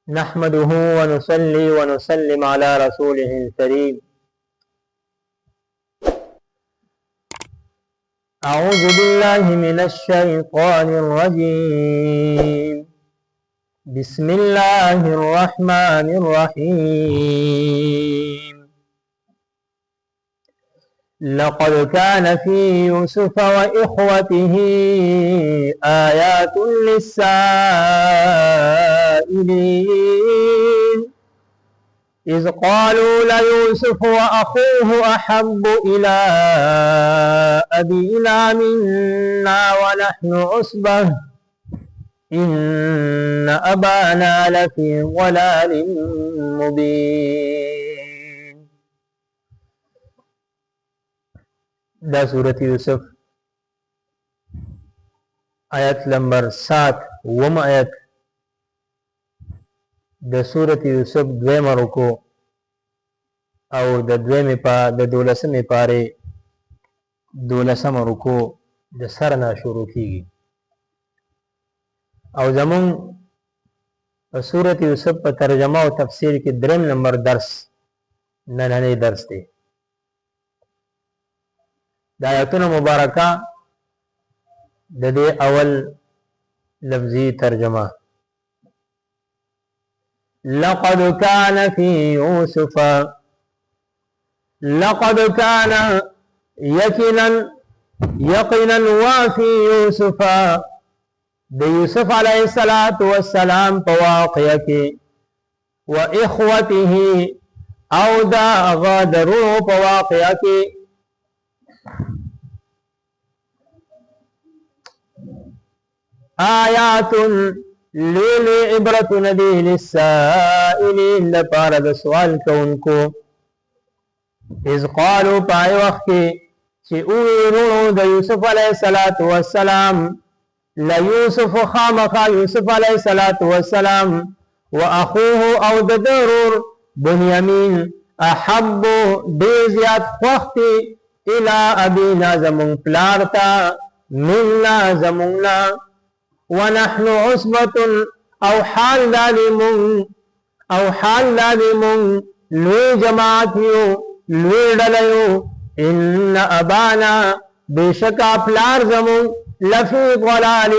نحمده ونصلي ونسلم على رسوله الكريم. أعوذ بالله من الشيطان الرجيم. بسم الله الرحمن الرحيم. لقد كان في يوسف وإخوته آيات للسائلين إذ قالوا ليوسف وأخوه أحب إلى أبينا منا ونحن عصبة إن أبانا لفي ضلال مبين. دا سورة يوسف آیت نمبر 7 وم آیت د سورة یوسف دویم رکو او د دویم پا د دولسم پاره دولسم رکو د سرنا شروع کیږي او زمون په سورة یوسف په ترجمه او تفسیر کې دریم نمبر درس نننی درس دی. د آیاتونو مبارکه د دې اول لفظي ترجمه لقد كان في يوسف، لقد كان يقينا وفي يوسف د یوسف علیه السلام په واقعه کې و اخوته او دا غادرو په واقعه کې آیات لیلی عبرت ندی للسائلین لپاره د سوال کوونکو. اذ قالو پای وخت کې چې ویرونو د یوسف علیه السلام لیوسف خامخا یوسف علیه السلام و اخوه او د ضرور بنیامین احب ډیر زیات خوښتي الی ابینا زمون پلار ته منا زموننا ونحن عصبة او حال دالمون لوی جماعت یو لوی ډلیو ان ابانا بشکا پلار زمون لفی ضلال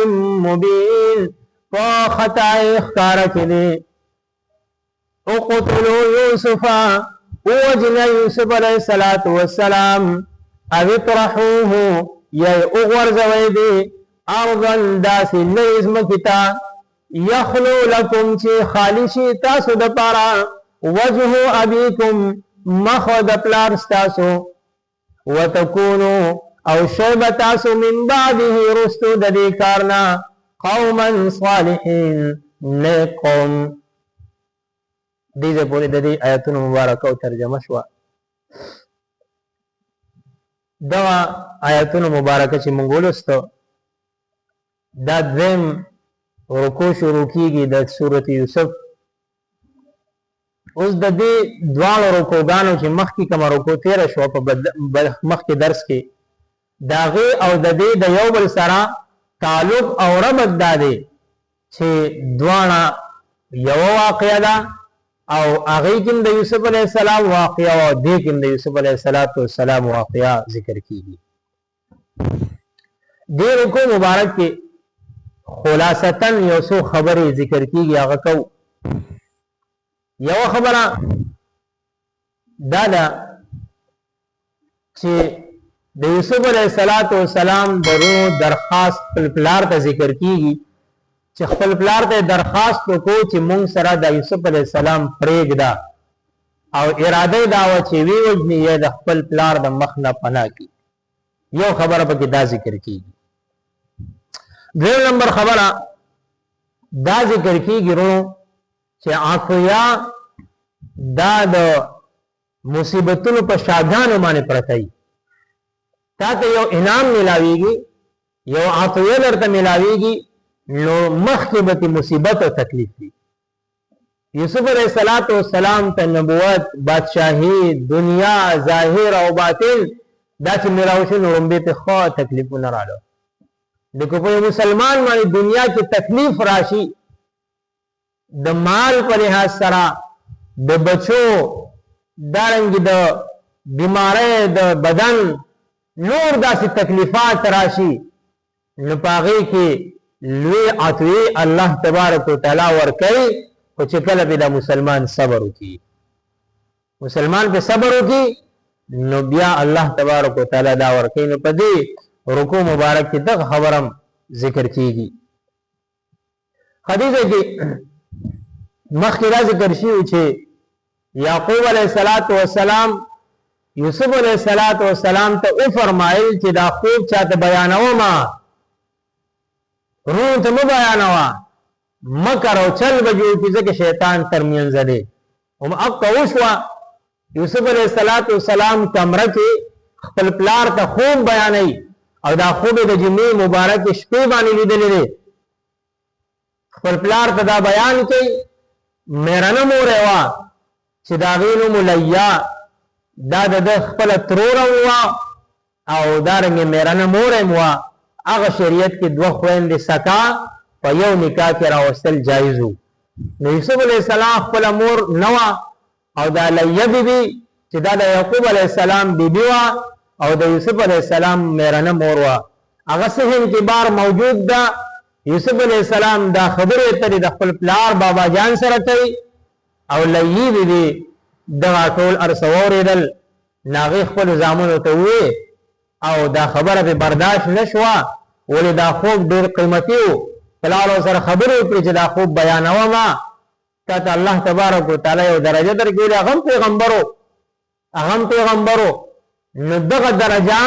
مبین فخطائی اخکار کلی اقتلوا یوسف اوجن یوسف علیہ السلام او اطرحوه یا اغورزوی دی ارضن داسی لیزم کتا یخلو لکم چی خالشی تاسو دپارا وجه ابیکم مخد پلارستاسو وتکونو او شیب تاسو من بعده رستو ددی کارنا قوما صالحین نیک قوم. دیزه پوری ددی آیتون مبارکه و ترجمه شوا. دوا آیتون مبارکه چی منگولستو دا دویم رکو شروع کیږي د سورۃ یوسف. اوس د دې دواړو رکوګانو چې مخکې کوم رکو تیر شو په مخکې درس کې داغه او د دې د یو بل سره تعلق او ربط دادي چې دواړه یو واقعیا ده او هغه کې د یوسف علیه السلام واقعیا او د کې د یوسف علیه السلام واقعیا ذکر کیږي. دې رکو مبارک کې خلاصتاً یو څو خبرې ذکر کیږي. هغه کو یو خبره دا ده چې د یوسف علیه السلام درو درخواست خپل پلار ته ذکر کیږي چې خپل پلار ته درخواست وکړو چې مونږ سره د یوسف علیه السلام پرېږده او اراده دا و چې وی وجني یې د خپل پلار د مخ نه پناه کړي. یو خبره پکې دا ذکر کیږي. دویم نمبر خبره دا ذکر کیږي چې عافیه دا د مصیبتونو په شاګانو باندې پرتای تا ته یو انعام ملاویږي یو عافیه درته ملاویږي نو مخکې به مصیبت او تکلیف وي. یوسف علیه السلام ته نبوت بادشاہی دنیا ظاهر او باطن دا چې ملاوي نو رمبه په خو تکلیفونه رااله. لیکن کوئی مسلمان مانی دنیا کی تکلیف راشی د مال په لحاظ سره د بچو دارنګ د بیماری د بدن نور داسې تکلیفات راشي نو پاغي کې لوی عطوی الله تبارک وتعالى ورکړي او چې کله به د مسلمان صبر وکړي مسلمان په صبر وکړي نو بیا الله تبارک وتعالى دا ورکړي نو په دې رکوع مبارک کې دغه خبرم ذکر کیږي حدیث کې مخکې را ذکر شوی چې یعقوب علیه السلام یوسف علیه السلام ته او فرمایل چې دا خوب چاته بیانوم روح ته مو بیانوا مکر او چل بجو کی ځکه شیطان ترمنځ دی هم اب کوشوا یوسف علیه السلام کمره کې خپل پلار ته خوب بیانای او دا خوب د جمعې مبارک شپې باندې لیدلې دی خپل پلار ته دا بیان کوي میرانه مور وا چې دا غینو ملیا دا د خپل ترور وا او دارنګ میرانه مور وا هغه شریعت کې دوه خويندې سکا په یو نکاح کې راوستل جایز وو نو یوسف علیه السلام خپل مور نوا او دا لیا بیبي چې دا د یعقوب علیه السلام بیبي وا او د یوسف علیه السلام میرانه مور وا هغه صحیح اعتبار موجود ده یوسف علیه السلام دا خبره ترې د خپل پلار بابا جان سره کوي او لئی بیبي دا ټول ارسوریدل ناغي خپل زامنو ته وې او دا خبره به برداشت نشوا ولې دا خوب ډېر قیمتي وو پلار سره خبرې وکړي چې دا خوب بیانوم ته الله تبارک وتعالى یو درجه درکړي هغه پیغمبرو نو دغه درجه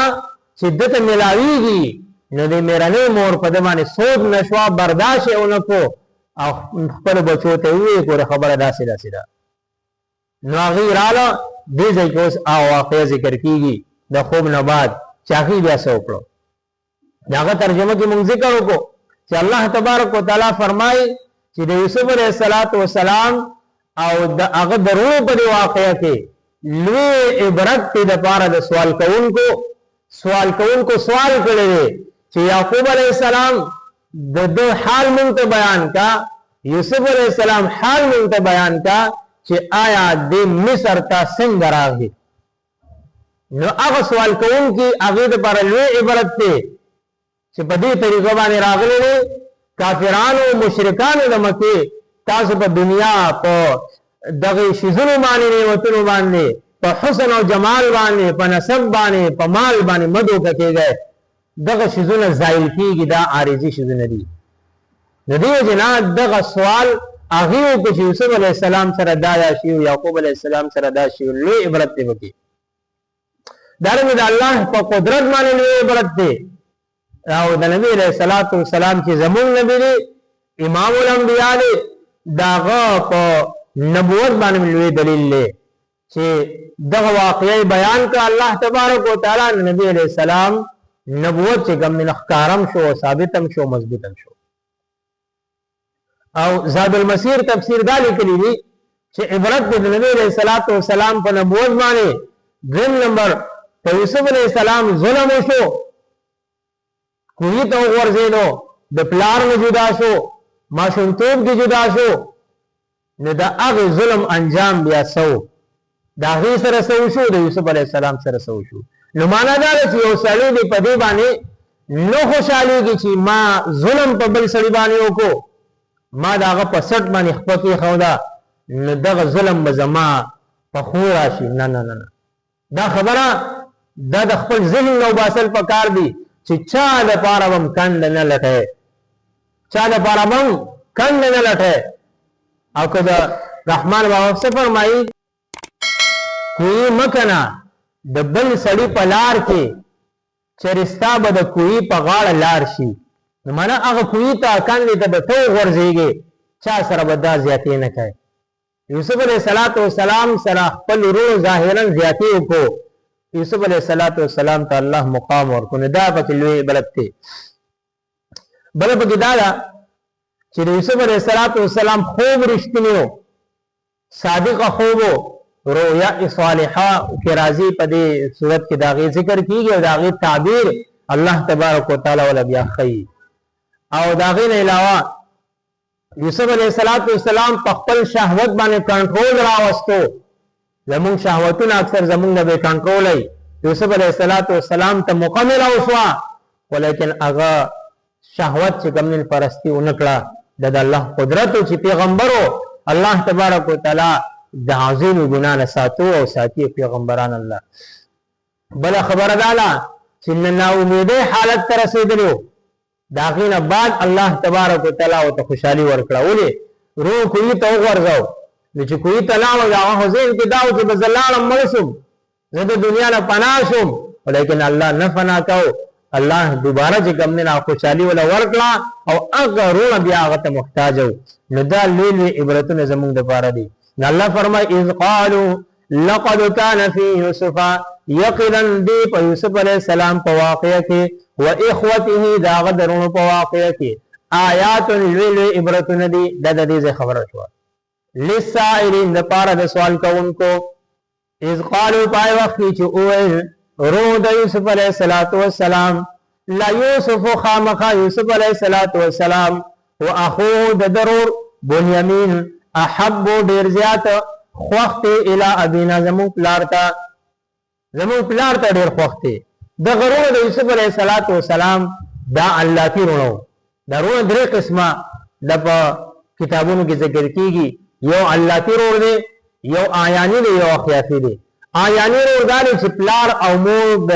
چې دته ملاويږي نو د میرانه مور په دمانه سود نشوا برداشت اونکو او خپل بچو ته وی کوله خبره داسې ده نو غیراله دې ځای کې اوس او واقع ذکر کیږي د خوب نه بعد چاغي بیا سوکړو داغه ترجمه کې موږ ذکر وکړو چې الله تبارک وتعالى فرمایي چې د یوسف علیه السلام او د هغه درو په واقعیا کې لوی عبرت د پاره د سوال کوونکو سوال کړي چې یعقوب علیه السلام د حال مونږ ته بیان کا یوسف علیه السلام حال مونږ ته بیان کا چې آیا د مصر ته څنګه راغی نو هغه سوال کوونکی هغه د پر لوی عبرت ته چې په دې طریقه باندې راغلي کافرانو مشرکانو د مکه تاسو په دنیا په دغه شیزونو باندې نعمتونو باندې په حسن او جمال باندې په نسب باندې په مال باندې مدو کېږي دغه شیزونه زایل کیږي دا عارضی شیزونه دي د دې جنا دغه سوال هغه کو چې یوسف علیه السلام سره دا شی او یعقوب علیه السلام سره دا شی لوی عبرت دی وکي دارنګه د الله په قدرت باندې لوی عبرت دی او د نبی علیہ الصلوۃ والسلام چې زمون نبی دی امام الانبیاء دی داغه په نبوت باندې لوی دلیل دی چې دغه واقعي بیان کا الله تبارک وتعالى نبی علیہ السلام نبوت چې کوم نه ښکارم شو ثابتم شو مضبوطم شو او زاد المسیر تفسیر دا لیکلی دی چې عبرت د نبی علیہ الصلوۃ والسلام په نبوت باندې دریم نمبر په یوسف علیہ السلام ظلم شو کوی ته ورزیدو د پلار نه جدا شو ماشومتوب کې جدا شو نه دا هغه ظلم انجام بیا سو دا غي سره سو شو د یوسف علی السلام سره سو شو نو معنا دا چې یو سړی دی په دې باندې نو خوشاليږي چې ما ظلم په بل سړی باندې وکړو ما داغه په سټ باندې خپل خودا نو دغه ظلم بزما په خور راشي نه نه نه دا خبره د خپل ذهن نو باسل پکار دی چې چا د پاره وم کند نه لټه چا د پاره وم کند نه لټه او کدا رحمان بابا سے فرمایي کوئی مکنا د بل سړی په لار کې چرستا به د کوئی په غاړه لار شي نو معنا هغه کوئی ته کاندې ته ته ورځيږي چا سره به دا زیاتې نه کوي یوسف علیه السلام سره خپل روح ظاهرا زیاتې وکړو یوسف علیه السلام ته الله مقام ورکو نه دا پکې لوی عبرت دی بل په دا چې یوسف علیه السلام خوب رښتینیو صادقه خوبو رؤیا صالحه کې راځي په دې صورت کې داغه ذکر کیږي او داغه تعبیر الله تبارک وتعالى ولا بیا خی او داغه نه علاوه یوسف علیہ السلام په خپل شهوت باندې کنټرول راوستو. زمون شهوتونه اکثر زمون نه به کنټرولای. یوسف علیہ السلام ته مکمل اوسوا، ولیکن هغه شهوت چې کومن پرستی ونکړه د الله قدرت چې پیغمبرو الله تبارک وتعالى د عظیم ګنا نه ساتو او ساتي پیغمبران الله. بل خبر داله چې نه امیده حالت تر رسیدلو، داغینه بعد الله تبارک وتعالى او ته خوشحالي ورکړه. ولې روح کوي ته ورځاو نو چې کوي ته لاو هغه حسین کې داو چې بزلالم مرسوم زه د دنیا نه پناه شم، ولیکن الله نه فنا کو. الله دوباره چې کوم نه خوشحالي ولا ورکړه او هغه روح بیا هغه ته محتاج وو. نو دا لوی عبرتونه زموږ لپاره دي. الله فرمای اذ قالوا لقد كان في يوسف، یقینا دی په یوسف علیہ السلام په واقعه کې و اخوته دا غدرونو په واقعه کې آیات لوی عبرتونه دي. د دې خبره شو للسائلین د پاره د سوال کوونکو. اذ قالوا پای وخت چې او روح د یوسف علیہ السلام لا یوسف خامخا یوسف علیہ السلام و اخوه د ضرور بنیامین احب ډیر زیات خوخت الی ابینا زمون پلار ته ډیر خوخت. د غرور د یوسف علیہ السلام دا الله تی رونو دا رونه درې قسمه د کتابونو کې ذکر کیږي. یو الله تی رور دی، یو آیانی دی، یو اخیافی دی. آیانی رور دا چې پلار او مور د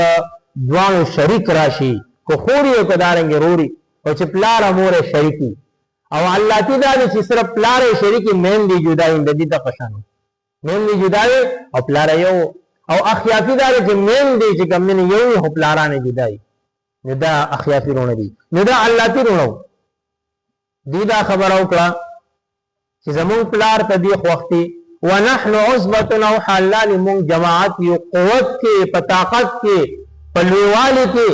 دوانو شریک راشي، کو خوري او کدارنګ روري، او چې پلار او مور شریکی. او الله تی دا چې صرف پلار شریکی مین دی جدای د دې د قشانو مین دی جدای او پلار یو. او اخیافی دا چې مین دی چې کوم نه یو هو پلارانه جدای. نو دا اخیافی رونه دي. نو دا الله تی رونه دی دا خبر او کړه چې زمون پلار ته دی خوختي. ونحن عصبه او حلال مون جماعت یو قوت کې په طاقت کې په لویوالي کې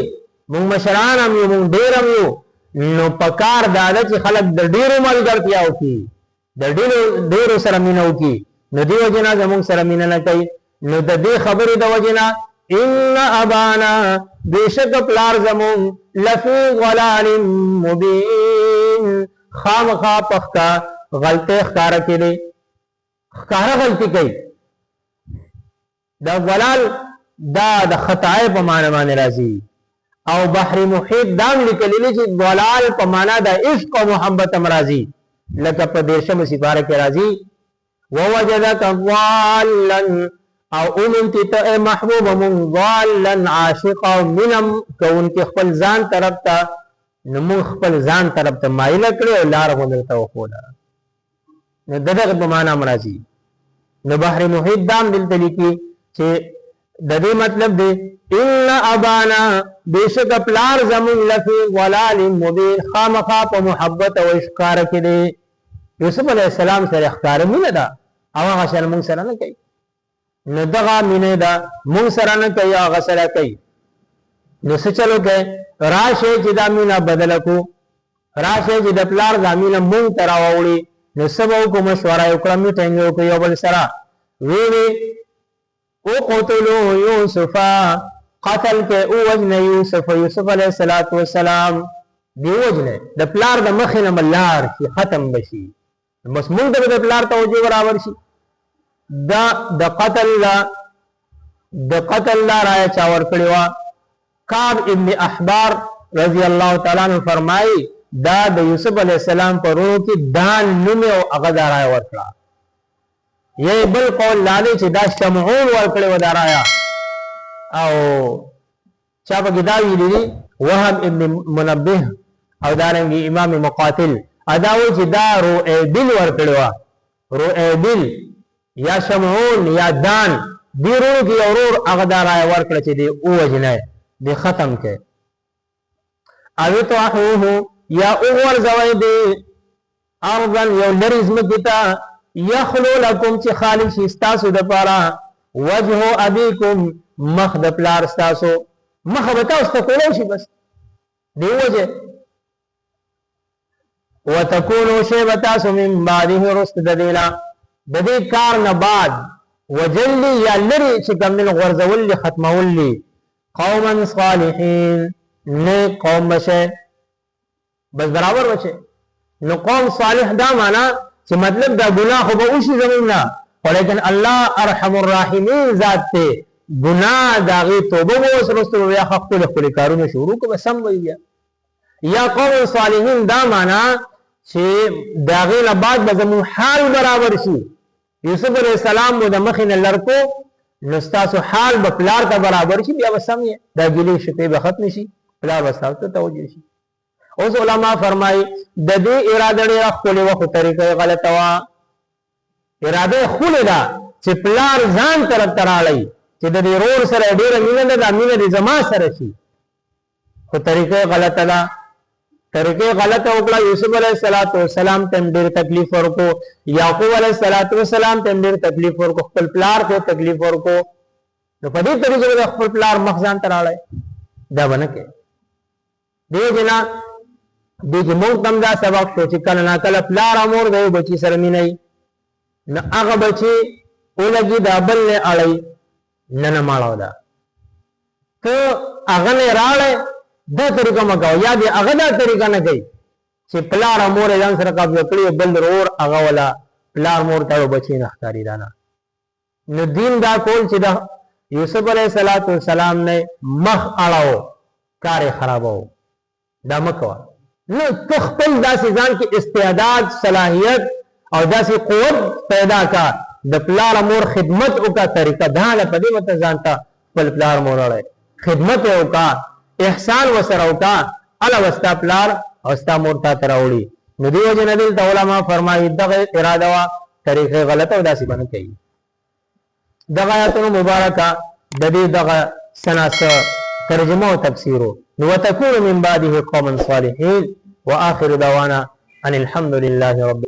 مون مشران هم یو مون ډیر هم یو. نو پکار دادا چې خلک د ډیرو ملګرتیاو کې د ډیرو سره مینو کې. نو دی وجنا زمون سره مینه نه کوي. نو د دې خبرې د وجنا ان ابانا بیشک پلار زمون لفی غلال مبین خامخا پخکا غلطه ښکارا کړي ښکارا غلطي کوي. دا غلال دا د خطای په معنی باندې راځي. او بحر محیط دام لیکلی چې غلال په معنی د عشق او محبت امراضي لکه په دیشم سپاره کې راځي. ووجدك ضالا او امنتی ته محبوب من ضالا عاشقا منم کون کې خپل ځان طرف ته نو خپل ځان طرف ته مایل کړي او لار غوډه وخوله. نو دغه په معنا مرাজি. نو بحر محیط دام دلته لیکي چې د دې مطلب دی ان ابانا بیشک پلار زمون لفی ولال مبین خامخا په محبت او اشکار کې دی. یوسف علیہ السلام سره اخکار مینه ده او هغه سره مونږ سره نه کوي. نو دغه مینه ده مونږ سره نه کوي هغه سره کوي. نو څه چلو کوي راشه چې دا مینه بدل کو، راشه چې د پلار د مینه مونږ ترا وړي. نو سبا کو مشوره وکړه میټینګ وکړو یو بل سره وی او قتلوا یوسف قتل کې او وجن یوسف علیہ السلام دی وجنه د پلار د مخ نه ملار چې ختم بشي. بس موږ د پلار توجه برابر شي. دا د قتل لا راي چاور کړو. کعب ابن احبار رضی الله تعالی عنہ فرمایي دا د یوسف علیہ السلام پر ورو کې دان نوم او هغه راي ورکړه. یې بل قول لاله چې دا شمعون ورکړو دا رایا او چا په دا ویلي وهب ابن منبه او دارنګي امام مقاتل اداوي چې دا روئیل ورکړو. روئیل یا شمعون یا دان دی ورو کې اورور هغه دا راي ورکړه چې دی او وجنه دی ختم کې. او تو اخوه یا اور زوی دی ارضن یو لریز مکتا یخلو لکم چې خالص استاسو د پاره وجه ابيكم مخ د پلار استاسو مخ به تاسو ته کولای شي. بس دی وجه وتكونوا شيبتاسو من بعده رست ددینا د دې کار نه بعد وجلی یا لری چې کمل غرزول ختمول قوما صالحین نه قوم بشه بس برابر بشه نو قوم صالح دا معنا چې مطلب دا ګناه خو به وشي زمونږ نه، ولیکن الله ارحم الراحمین ذات ته ګناه داغي توبه و سرستو بیا خپل خپل کارونه شروع کو سم وي بیا. یا قوم صالحین دا معنا چې داغي نه بعد به زمون حال برابر شي. یوسف علیہ السلام مو د مخینه لړکو نو ستاسو حال به پلار ته برابر شي، بیا به سم یې دا ګلې شپې به ختم شي، پلار به ستاسو ته توجه شي. اوس علما فرمایي د دې اراده ډېره ښکلې وه خو طریقه غلطه وه. اراده ښکلې ده چې پلار ځان طرف ته راړی چې د دې رور سره ډېره مینه ده، دا مینه دې زما سره شي، خو طریقه غلطه ده. طریقه غلطه وکړه. یوسف علیه السلام ته ډېر تکلیف ورکو، یعقوب علیه السلام ته ډېر تکلیف ورکو، خپل پلار ته تکلیف ورکو. نو په دې طریقه د خپل پلار مخ ځان ته راړی دا به نه کوي. دې جنا دې کې موږ هم دا سبق شو چې کله نا کله پلار او مور د یو بچي سره مینه وي، نو هغه بچي ولګي دا بل نه اړی نه ماړو ده ته هغه نه راړی دا طریقه مه کوه، یا دې هغه دا طریقه نه کوي چې پلار او مور یې ځان سره قبضه کړي بل رور هغه ولا پلار مور ته بچي نه ښکاري دا نه. نو دین دا کول چې د یوسف علیه السلام نه مخ اړاو کار یې خراباو دا مه کوه. نو ته خپل داسې ځان کې استعداد صلاحیت او داسې قوت پیدا کا د پلار مور خدمت وکړه. طریقه دا نه په دې وته ځان ته خپل پلار مور اړی خدمت وکړه، احسان وسره وکړه، الا وستا پلار او ستا مور ته راوړي. نو دې وجه نه دلته علما فرمایي دغه اراده وا طریقه غلطه او داسې باندې کوي. دغه آیاتونو مبارکه د دې دغه سناس ترجمه او تفسیر نو وتكون من بعده قوما صالحين واخر دعوانا ان الحمد لله رب